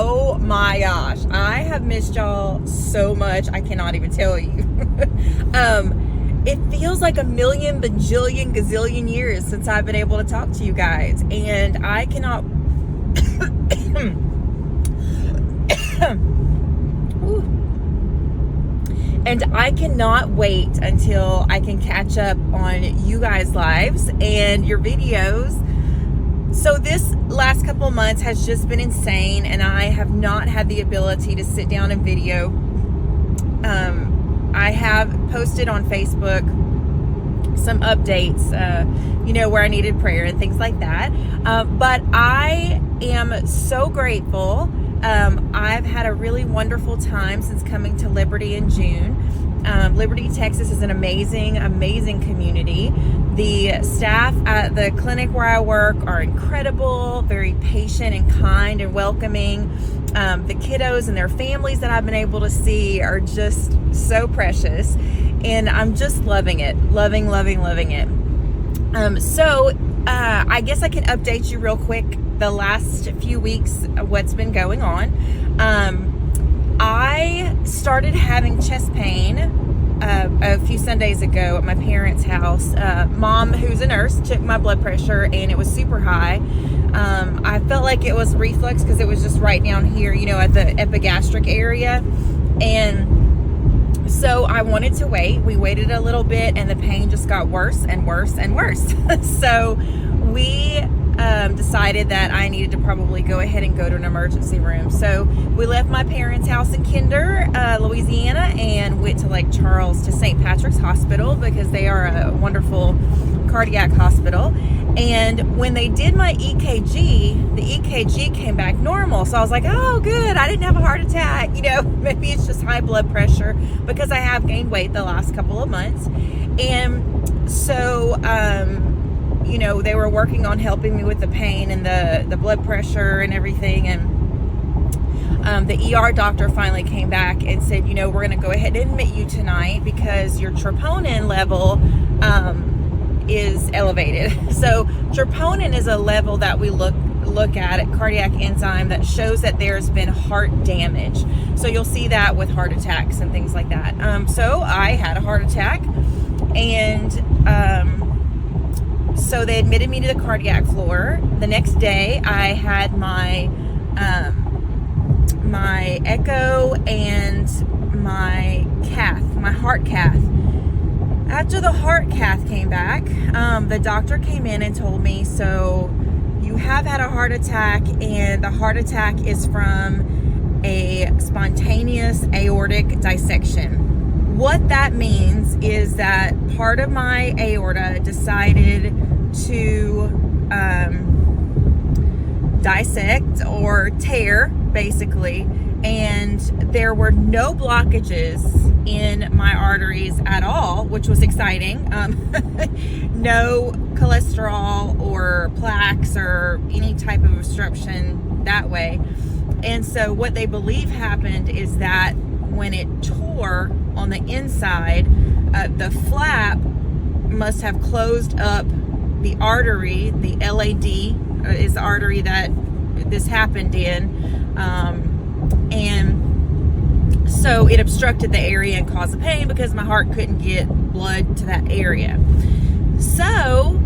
Oh my gosh, I have missed y'all so much. I cannot even tell you. It feels like a million, bajillion, gazillion years since I've been able to talk to you guys. And I cannot... And I cannot wait until I can catch up on you guys' lives and your videos. So this last couple of months has just been insane, and I have not had the ability to sit down and video. I have posted on Facebook some updates, where I needed prayer and things like that. But I am so grateful. I've had a really wonderful time since coming to Liberty in June. Liberty, Texas is an amazing, amazing community. The staff at the clinic where I work are incredible, very patient and kind and welcoming. The kiddos and their families that I've been able to see are just so precious. And I'm just loving it. Loving it. I guess I can update you real quick the last few weeks of what's been going on. I started having chest pain a few Sundays ago at my parents' house. Mom, who's a nurse, took my blood pressure and it was super high. I felt like it was reflux because it was just right down here, at the epigastric area. And so I wanted to wait. We waited a little bit and the pain just got worse and worse and worse. So we decided that I needed to probably go ahead and go to an emergency room. So we left my parents' house in Kinder, Louisiana, and went to Lake Charles to St. Patrick's Hospital because they are a wonderful cardiac hospital. And when they did my EKG, the EKG came back normal. So I was like, oh, good. I didn't have a heart attack. Maybe it's just high blood pressure because I have gained weight the last couple of months. And so, they were working on helping me with the pain and the blood pressure and everything. And the ER doctor finally came back and said, we're going to go ahead and admit you tonight because your troponin level is elevated. So troponin is a level that we look at cardiac enzyme that shows that there's been heart damage. So you'll see that with heart attacks and things like that. So I had a heart attack, and so they admitted me to the cardiac floor. The next day I had my my echo and my cath, my heart cath. After the heart cath came back, the doctor came in and told me, so you have had a heart attack, and the heart attack is from a spontaneous aortic dissection. What that means is that part of my aorta decided to dissect or tear, basically, and there were no blockages in my arteries at all, which was exciting. No cholesterol or plaques or any type of obstruction that way. And so what they believe happened is that when it tore on the inside, the flap must have closed up the artery. The LAD is the artery that this happened in, and so it obstructed the area and caused the pain because my heart couldn't get blood to that area. So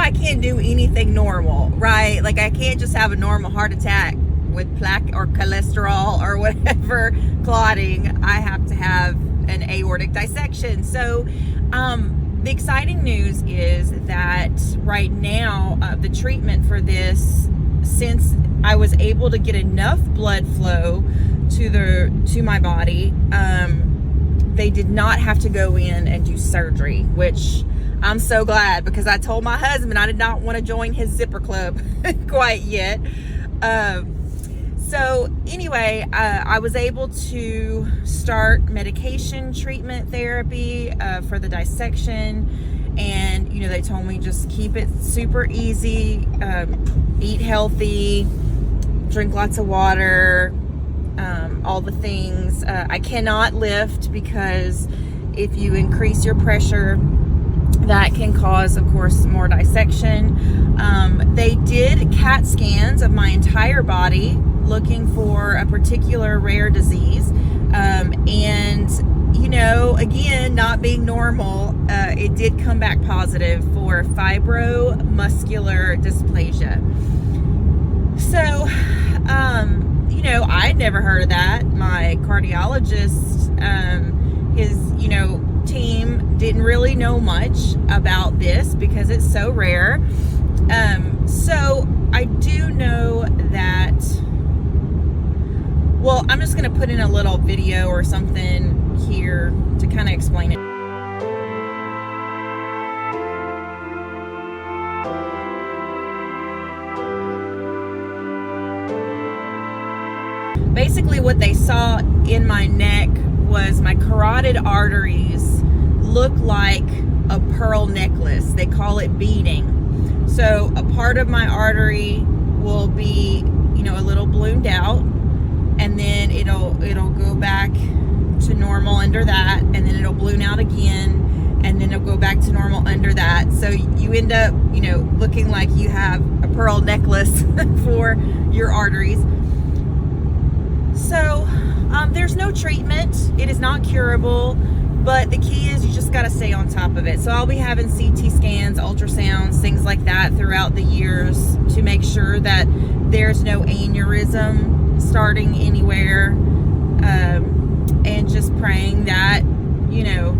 I can't do anything normal, right? Like, I can't just have a normal heart attack with plaque or cholesterol or whatever clotting. I have to have an aortic dissection. So the exciting news is that right now, the treatment for this, since I was able to get enough blood flow to my body, they did not have to go in and do surgery, which I'm so glad, because I told my husband I did not want to join his zipper club quite yet. So anyway, I was able to start medication treatment therapy for the dissection, and they told me just keep it super easy, eat healthy, drink lots of water, all the things. I cannot lift because if you increase your pressure, that can cause, of course, more dissection. They did CAT scans of my entire body looking for a particular rare disease. And, you know, again, not being normal, it did come back positive for fibromuscular dysplasia. So, you know, I'd never heard of that. My cardiologist, his, you know, team didn't really know much about this because it's so rare. So I do know that, well, I'm just going to put in a little video or something here to kind of explain it. Basically what they saw in my neck was my carotid arteries look like a pearl necklace. They call it beading. So a part of my artery will be, you know, a little ballooned out, and then it'll go back to normal under that, and then it'll balloon out again, and then it'll go back to normal under that. So you end up, you know, looking like you have a pearl necklace for your arteries. So there's no treatment. It is not curable, but the key is you just got to stay on top of it. So I'll be having CT scans, ultrasounds, things like that throughout the years to make sure that there's no aneurysm starting anywhere, and just praying that, you know,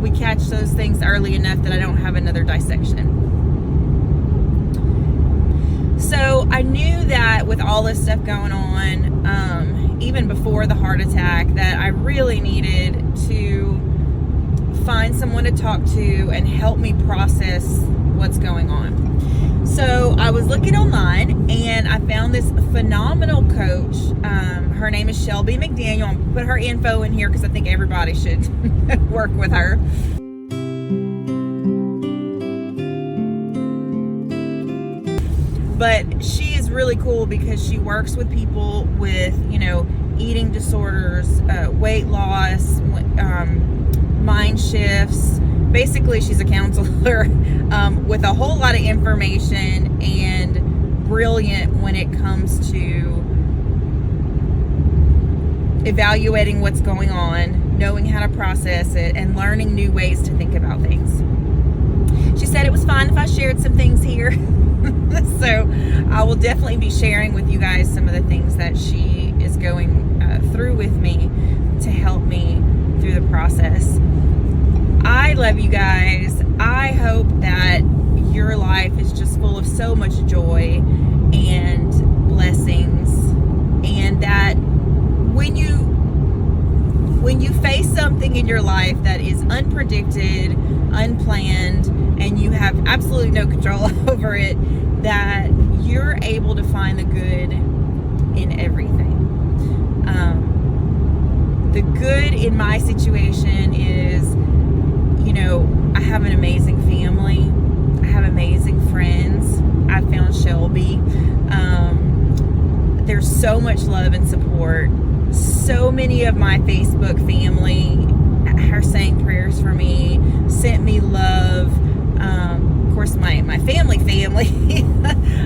we catch those things early enough that I don't have another dissection. So I knew that with all this stuff going on, even before the heart attack, that I really needed to find someone to talk to and help me process what's going on. So I was looking online and I found this phenomenal coach. Her name is Shelby McDaniel. I'll put her info in here because I think everybody should work with her. But she is really cool because she works with people with, you know, eating disorders, weight loss, mind shifts. Basically, she's a counselor with a whole lot of information, and brilliant when it comes to evaluating what's going on, knowing how to process it, and learning new ways to think about things. She said it was fine if I shared some things here. So I will definitely be sharing with you guys some of the things that she is going through with me to help me through the process. I love you guys. I hope that your life is just full of so much joy and blessings, and that when you face something in your life that is unpredicted, unplanned, and you have absolutely no control over it, that you're able to find the good in everything. The good in my situation is, you know, I have an amazing family. I have amazing friends. I found Shelby. There's so much love and support. So many of my Facebook family are saying prayers for me, sent me love. Of course, my family.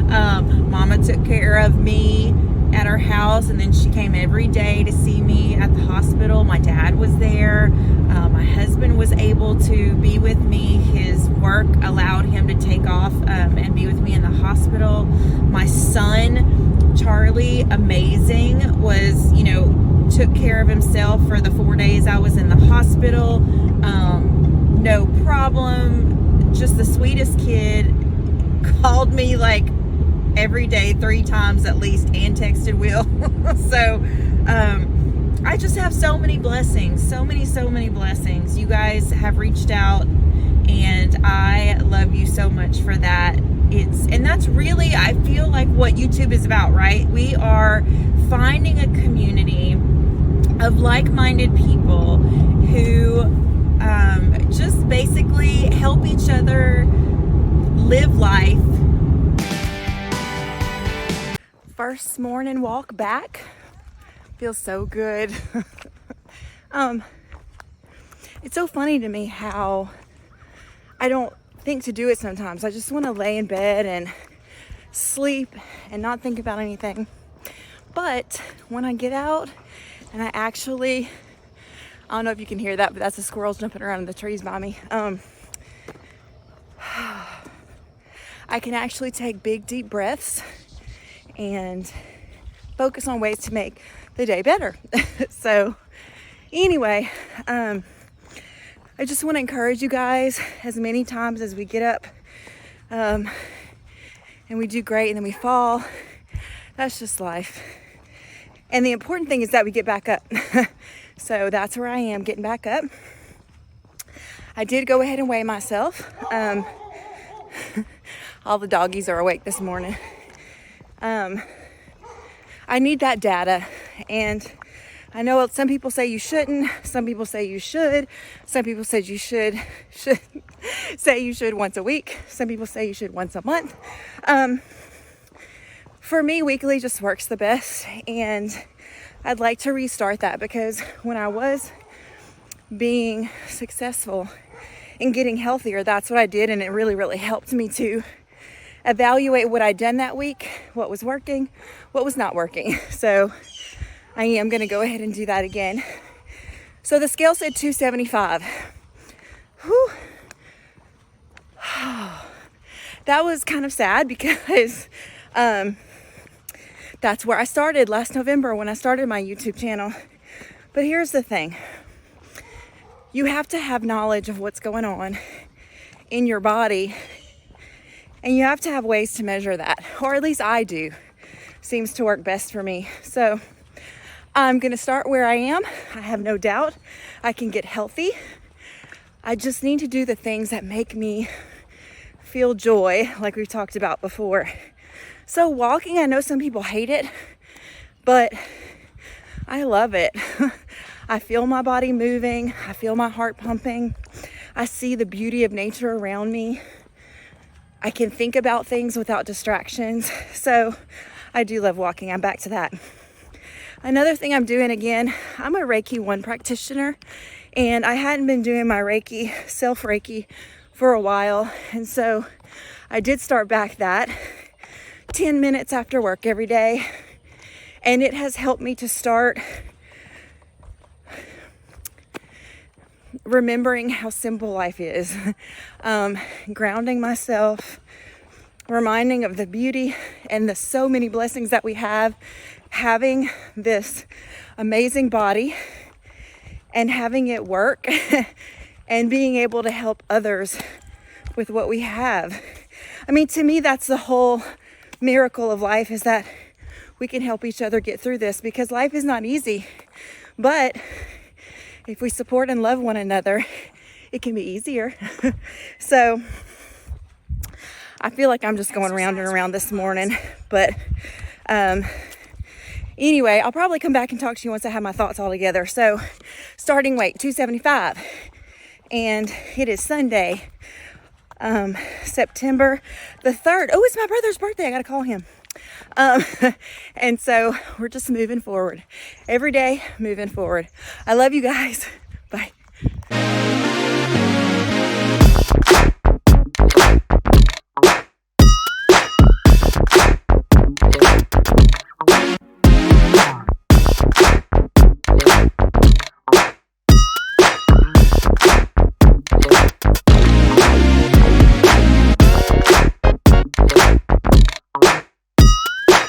Mama took care of me at our house, and then she came every day to see me at the hospital. My dad was there. My husband was able to be with me. His work allowed him to take off and be with me in the hospital. My son, Charlie, amazing, was, you know, took care of himself for the 4 days I was in the hospital. No problem. Just the sweetest kid. Called me like every day, 3 times at least, and texted Will. So I just have so many blessings, so many blessings. You guys have reached out, and I love you so much for that. And that's really, I feel like, what YouTube is about, right? We are finding a community of like-minded people who just basically help each other live life. First morning walk back feels so good. It's so funny to me how I don't think to do it sometimes. I just want to lay in bed and sleep and not think about anything. But when I get out and I actually, I don't know if you can hear that, but that's the squirrels jumping around in the trees by me. I can actually take big, deep breaths and focus on ways to make the day better. So anyway, I just want to encourage you guys, as many times as we get up and we do great and then we fall, that's just life. And the important thing is that we get back up. So that's where I am, getting back up. I did go ahead and weigh myself. All the doggies are awake this morning. I need that data, and I know some people say you shouldn't, some people say you should, some people say you should say you should once a week, some people say you should once a month. For me, weekly just works the best, and I'd like to restart that, because when I was being successful in getting healthier, that's what I did, and it really, really helped me to evaluate what I'd done that week, what was working, what was not working. So I am going to go ahead and do that again. So the scale said 275. Whew. That was kind of sad, because that's where I started last November when I started my YouTube channel. But here's the thing. You have to have knowledge of what's going on in your body, and you have to have ways to measure that, or at least I do. Seems to work best for me. So I'm going to start where I am. I have no doubt I can get healthy. I just need to do the things that make me feel joy, like we've talked about before. So walking, I know some people hate it, but I love it. I feel my body moving. I feel my heart pumping. I see the beauty of nature around me. I can think about things without distractions. So I do love walking. I'm back to that. Another thing I'm doing again, I'm a Reiki 1 practitioner, and I hadn't been doing my Reiki, self-Reiki, for a while. And so I did start back that 10 minutes after work every day. And it has helped me to start remembering how simple life is, grounding myself, reminding of the beauty and the so many blessings that we have, having this amazing body and having it work and being able to help others with what we have. I mean, to me, that's the whole miracle of life, is that we can help each other get through this, because life is not easy. But if we support and love one another, it can be easier. So I feel like I'm just going round and around this morning. But anyway, I'll probably come back and talk to you once I have my thoughts all together. So starting weight, 275. And it is Sunday, September the 3rd. Oh, it's my brother's birthday. I got to call him. And so we're just moving forward every day, moving forward. I love you guys. Bye.